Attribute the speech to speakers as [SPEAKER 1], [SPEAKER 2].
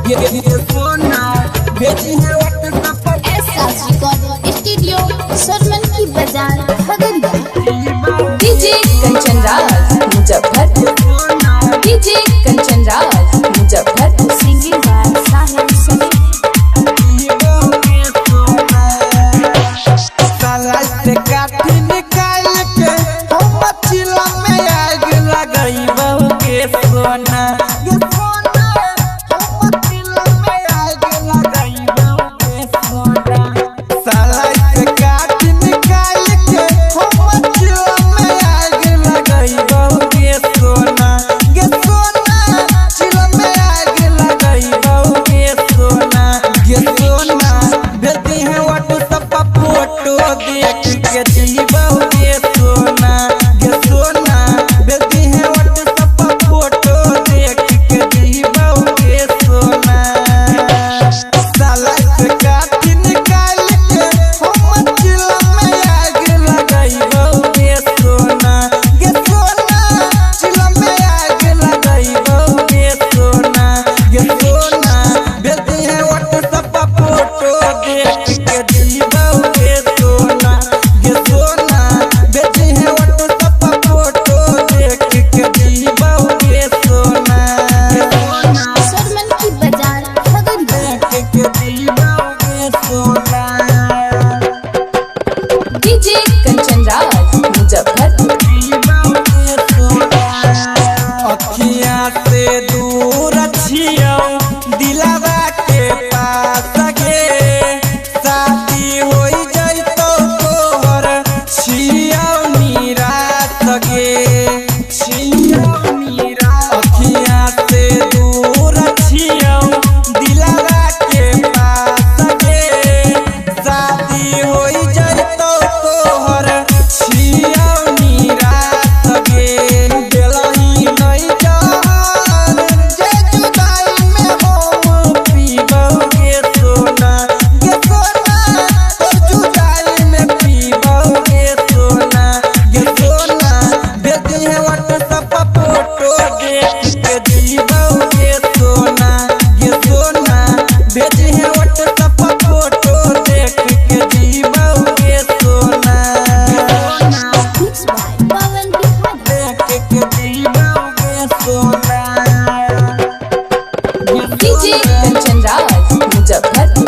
[SPEAKER 1] ये सोना भेजी है व्हाट्सएप पर।
[SPEAKER 2] एसआर रिकॉर्डिंग स्टूडियो सरमन की बाजार Khagaria. DJ Kanchan Raj Muzaffarpur. DJ Kanchan Raj Muzaffarpur. Singing by Sahil Samir.
[SPEAKER 1] साला से काठी निकाल के हम मछला में आग लगाई बहू के सोना। ये सोना हम मछला में आग लगाई बहू के सोना। साला से काठी निकाल के हम मछला में आग लगाई बहू के सोना। ये सोना चिला में आग लगाई बहू के सोना। ये सोना भेजती है व्हाट्सएप पर फोटो देख के दी बहू के सोना। ये सोना भेजती है व्हाट्सएप पर फोटो देख के दी बहू के सोना। साला से काठी निकाल के हम मछला में आग लगाई बहू के सोना। ये सोना चिला में आग लगाई बहू के सोना। ये सोना भेजती है व्हाट्सएप पर फोटो देख के दी बहू के सोना। ये सोना भेजती है व्हाट्सएप पर फोटो देख के दी बहू के सोना।
[SPEAKER 2] सरमन की बाजार खगड़िया।
[SPEAKER 1] देख के दी बहू के सोना।
[SPEAKER 2] डीजे कंचन राज मुजफ्फरपुर।
[SPEAKER 1] अखियाँ से दूर छियौ दिलवा के पास गे। शादी होई जइतौ तोहर छियौ निराश गे। छियौ निराश। अखियाँ से दूर छियौ दिलवा के पास गे। शादी होई जइतौ तोहर छियौ निराश गे। देलही नहीं जान जे जुदाई में हम पीबौ के सोना। ये सोना तोर जुदाई में पीबौ के सोना। ये सोना भेजती है व्हाट्सएप पर फोटो देख के दीबौ के सोना। ये सोना भेजती है व्हाट्सएप पर फोटो देख के दीबौ के सोना।
[SPEAKER 2] मिक्स बाय पवन बिहारी।
[SPEAKER 1] देख के दीबौ के सोना।
[SPEAKER 2] डीजे कंचन राज मुजफ्फरपुर।